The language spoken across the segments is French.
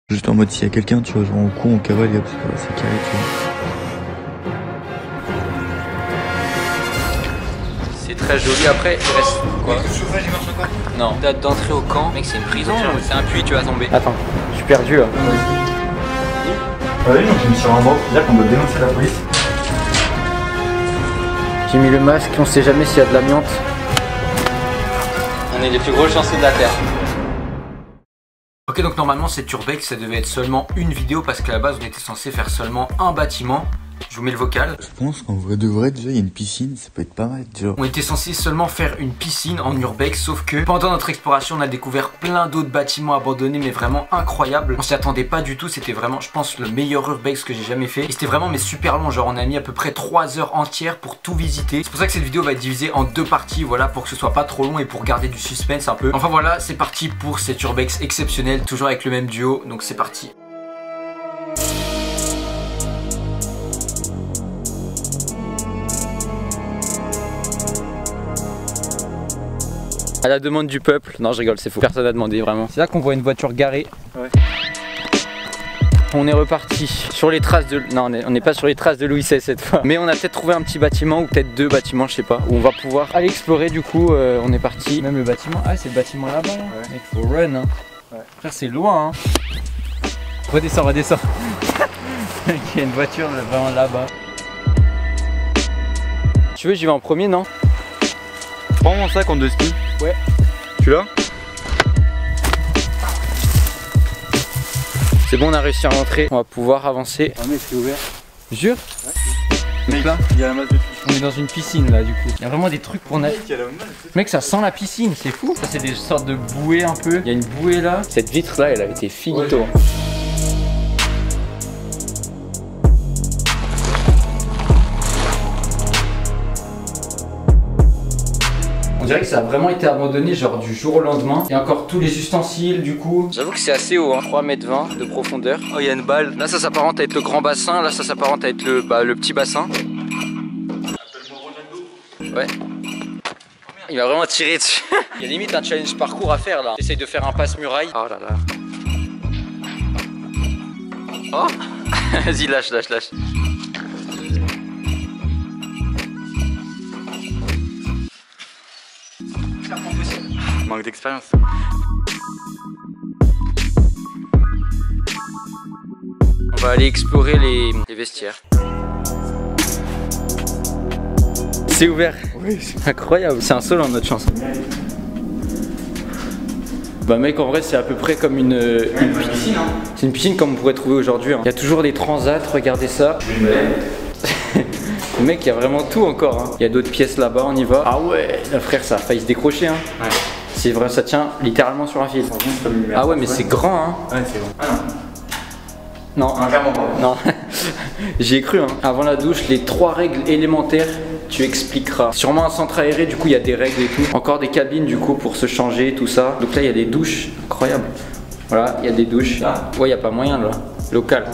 Juste en mode s'il y a quelqu'un, tu vois, genre en coup, on cavale, et hop, c'est carré, tu vois. C'est très joli, après il reste quoi? Le chauffage il marche encore? Non, date d'entrée au camp, mec c'est une prison ou c'est un puits, tu vas tomber? Attends, je suis perdu là. Ouais, donc je me suis rendu compte là qu'on doit dénoncer la police. J'ai mis le masque, on sait jamais s'il y a de l'amiante. On est les plus gros chanceux de la terre. Ok, donc normalement cette urbex ça devait être seulement une vidéo parce qu'à la base on était censé faire seulement un bâtiment. Je vous mets le vocal. Je pense qu'en vrai de vrai, déjà, il y a une piscine, ça peut être pas mal, genre. On était censé seulement faire une piscine en urbex, sauf que pendant notre exploration, on a découvert plein d'autres bâtiments abandonnés, mais vraiment incroyables. On s'y attendait pas du tout, c'était vraiment, je pense, le meilleur urbex que j'ai jamais fait. Et c'était vraiment, mais super long, genre on a mis à peu près 3 heures entières pour tout visiter. C'est pour ça que cette vidéo va être divisée en 2 parties, voilà, pour que ce soit pas trop long et pour garder du suspense un peu. Enfin voilà, c'est parti pour cette urbex exceptionnelle, toujours avec le même duo, donc c'est parti. À la demande du peuple. Non, je rigole, c'est faux. Personne n'a demandé vraiment. C'est là qu'on voit une voiture garée. Ouais. On est reparti sur les traces de... Non, on n'est pas sur les traces de Louis XVI cette fois. Mais on a peut-être trouvé un petit bâtiment ou peut-être 2 bâtiments, je sais pas. Où on va pouvoir aller explorer du coup. On est parti. Même le bâtiment. Ah, c'est le bâtiment là-bas. Là. Ouais. Mec, faut run. Hein. Ouais. Frère, c'est loin. Hein. Redescends, redescends. Il y a une voiture vraiment là-bas. Tu veux, j'y vais en premier, non? Prends mon sac en 2 ski. Ouais. Tu l'as? C'est bon, on a réussi à rentrer. On va pouvoir avancer. Ah mec, c'est ouvert. Jure? Ouais. Mec, là, il y a la masse de piscine. on est dans une piscine là du coup. Il y a vraiment des trucs pour nager. Il y a la masse. Mec, ça sent la piscine, c'est fou. Ça, c'est des sortes de bouées un peu. Il y a une bouée là. Cette vitre là, elle a été finito. Ouais. On dirait que ça a vraiment été abandonné genre du jour au lendemain. Il y a encore tous les ustensiles du coup. J'avoue que c'est assez haut, hein. 3,20 m de profondeur. Oh, il y a une balle. Là, ça s'apparente à être le grand bassin. Là, ça s'apparente à être le petit bassin. Ouais. Il va vraiment tirer dessus. Il y a limite un challenge parcours à faire là. Essaye de faire un passe-muraille. Oh là là. Oh. Vas-y, lâche, lâche, lâche. Manque d'expérience. On va aller explorer les vestiaires. C'est ouvert. Oui, C'est incroyable. C'est un seul en notre chance. Bah mec, en vrai c'est à peu près comme une piscine. Hein. C'est une piscine comme on pourrait trouver aujourd'hui. Hein. Il y a toujours des transats, regardez ça. Mec, il y a vraiment tout encore. Hein. Il y a d'autres pièces là-bas, on y va. Ah ouais, là, frère, ça a failli se décrocher. Hein. Ouais. C'est vrai, ça tient littéralement sur un fil. Ah ouais, mais c'est grand. Hein. Ouais, c'est bon. Ah Non. non, clairement pas. Non, j'y ai cru. Hein. Avant la douche, les 3 règles élémentaires, tu expliqueras. Sûrement un centre aéré, du coup, il y a des règles et tout. Encore des cabines, du coup, pour se changer, tout ça. Donc là, il y a des douches. Incroyable. Voilà, il y a des douches. Ah. Ouais, il n'y a pas moyen là. Local.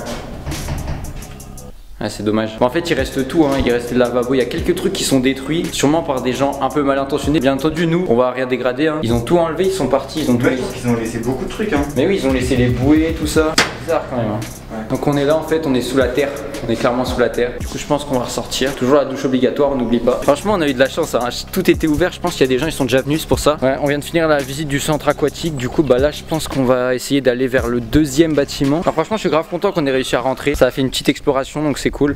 Ah, c'est dommage. Bon, en fait, il reste tout. Hein. Il reste le lavabo. Il y a quelques trucs qui sont détruits, sûrement par des gens un peu mal intentionnés. Bien entendu, nous, on va rien dégrader. Hein. Ils ont tout enlevé, ils sont partis. Ils ont tout. Ouais, parce qu'ils ont laissé beaucoup de trucs. Hein. Mais oui, ils ont laissé les bouées, tout ça. C'est bizarre quand même. Hein. Ouais. Donc on est là en fait, on est sous la terre. On est clairement sous la terre. Du coup, je pense qu'on va ressortir. Toujours la douche obligatoire, on n'oublie pas. Franchement, on a eu de la chance. Hein. Tout était ouvert. Je pense qu'il y a des gens, ils sont déjà venus, c'est pour ça. Ouais, on vient de finir la visite du centre aquatique. Du coup, bah là, je pense qu'on va essayer d'aller vers le 2e bâtiment. Alors franchement, je suis grave content qu'on ait réussi à rentrer. Ça a fait une petite exploration, donc c'est cool.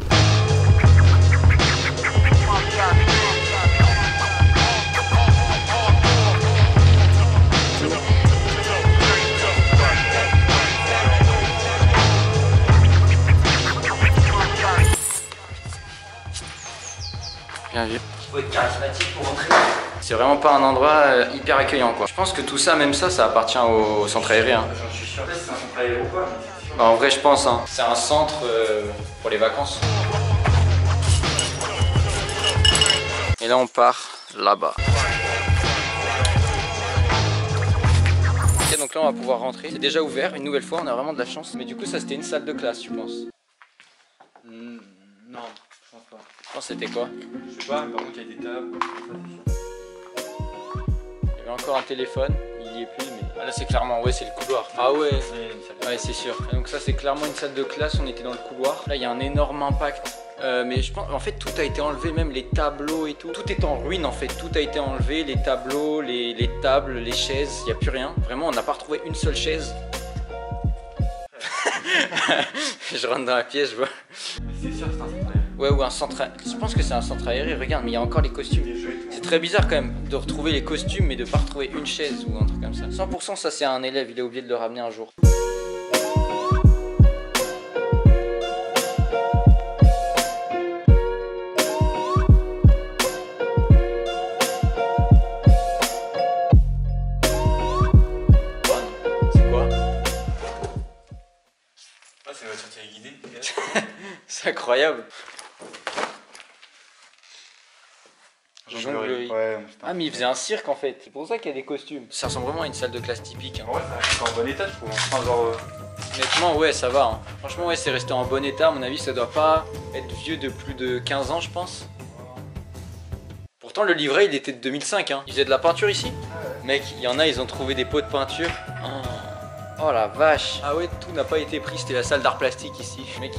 Faut être charismatique pour rentrer. C'est vraiment pas un endroit hyper accueillant quoi. Je pense que tout ça, même ça appartient au centre aérien. Je suis sûr que c'est un centre aéré ou pas. Bah, en vrai je pense hein. C'est un centre pour les vacances. Et là on part là-bas. Ok, donc là on va pouvoir rentrer. C'est déjà ouvert une nouvelle fois, on a vraiment de la chance. Mais du coup ça c'était une salle de classe je pense. Non, je pense pas. Je pense que c'était quoi? Je sais pas, mais par contre il y a des tables. Il y avait encore un téléphone, il y est plus mais... Ah, là c'est clairement, ouais c'est le couloir. Ah ouais, ouais c'est sûr. Et donc ça c'est clairement une salle de classe, on était dans le couloir. Là il y a un énorme impact. Mais je pense, en fait tout a été enlevé, même les tableaux et tout. Tout est en ruine en fait, tout a été enlevé. Les tableaux, les tables, les chaises, il n'y a plus rien. Vraiment on n'a pas retrouvé une seule chaise. Je rentre dans la pièce, je vois. C'est sûr, c'est un centre aéré. Ouais, ou un centre. Je pense que c'est un centre aéré, regarde, mais il y a encore les costumes. C'est très bizarre quand même de retrouver les costumes, mais de pas retrouver une chaise ou un truc comme ça. 100% ça, c'est un élève, il a oublié de le ramener un jour. C'est quoi? Ah, c'est une voiture téléguidée. C'est incroyable. Jonglerie. Ouais, ah mais il faisait un cirque en fait, c'est pour ça qu'il y a des costumes. Ça ressemble vraiment à une salle de classe typique. Hein. Ouais, c'est en bon état je trouve. Enfin, genre, honnêtement ouais ça va. Hein. Franchement ouais c'est resté en bon état, à mon avis ça doit pas être vieux de plus de 15 ans je pense. Pourtant le livret il était de 2005 hein. Ils faisaient de la peinture ici. Mec, il y en a ils ont trouvé des pots de peinture. Oh la vache. Ah ouais tout n'a pas été pris, c'était la salle d'art plastique ici. Mec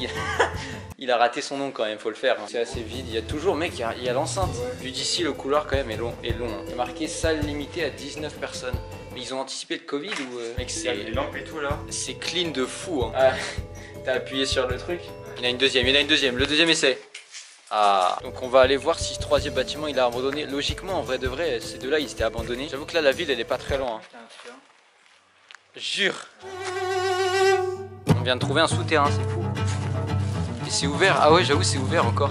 il a raté son nom quand même, faut le faire. Hein. C'est assez vide, il y a toujours, mec, il y a l'enceinte. Vu d'ici, le couloir quand même est long. Hein. Il est marqué salle limitée à 19 personnes. Mais ils ont anticipé le Covid ou mec, il y a les lampes et tout là. C'est clean de fou. Hein. Ah, t'as appuyé sur le truc. Il y en a une deuxième, le deuxième essai. Ah, donc on va aller voir si ce troisième bâtiment il a abandonné. Logiquement, en vrai de vrai, ces deux-là ils étaient abandonnés. J'avoue que là, la ville elle est pas très loin. Hein. Jure. On vient de trouver un souterrain, c'est fou. Et c'est ouvert, ah ouais j'avoue c'est ouvert encore.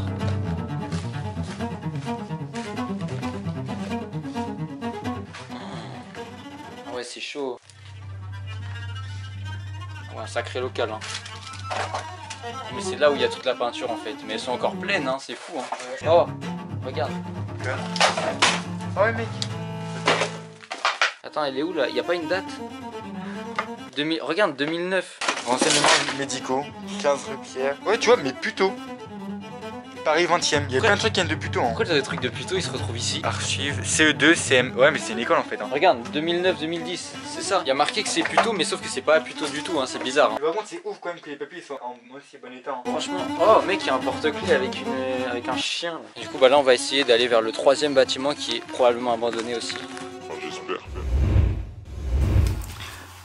Ah ouais c'est chaud. Ouais un sacré local hein. Mais c'est là où il y a toute la peinture en fait. Mais elles sont encore pleines hein, c'est fou hein. Oh, regarde. Ah ouais mec. Attends elle est où là? Il n'y a pas une date? Regarde 2009. Renseignements médicaux, 15 rue Pierre. Ouais, tu vois, mais plus tôt. Paris 20ème. Il y a plein de trucs qui viennent de plus tôt. Hein. Pourquoi des trucs de plus tôt ils se retrouvent ici? Archives, CE2, CM. Ouais, mais c'est une école en fait. Hein. Regarde, 2009-2010, c'est ça. Il y a marqué que c'est plus tôt, mais sauf que c'est pas plus tôt du tout, hein. C'est bizarre. Hein. Mais par contre, c'est ouf quand même que les papiers soient en aussi bon état. Hein. Franchement, oh mec, il y a un porte-clés avec un chien. Là. Du coup, bah là, on va essayer d'aller vers le troisième bâtiment qui est probablement abandonné aussi. J'espère.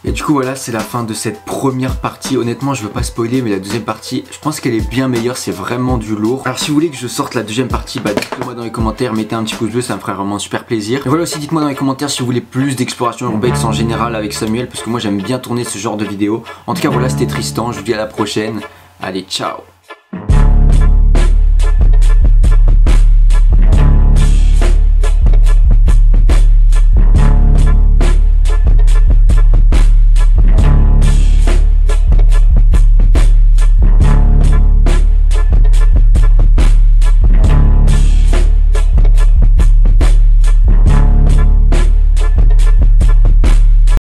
Et du coup voilà, c'est la fin de cette première partie. Honnêtement je veux pas spoiler, mais la deuxième partie je pense qu'elle est bien meilleure, c'est vraiment du lourd. Alors si vous voulez que je sorte la deuxième partie, bah dites-le moi dans les commentaires, mettez un petit pouce bleu, ça me ferait vraiment super plaisir. Et voilà aussi, dites-moi dans les commentaires si vous voulez plus d'exploration urbex en général avec Samuel, parce que moi j'aime bien tourner ce genre de vidéos. En tout cas voilà, c'était Tristan, je vous dis à la prochaine. Allez, ciao.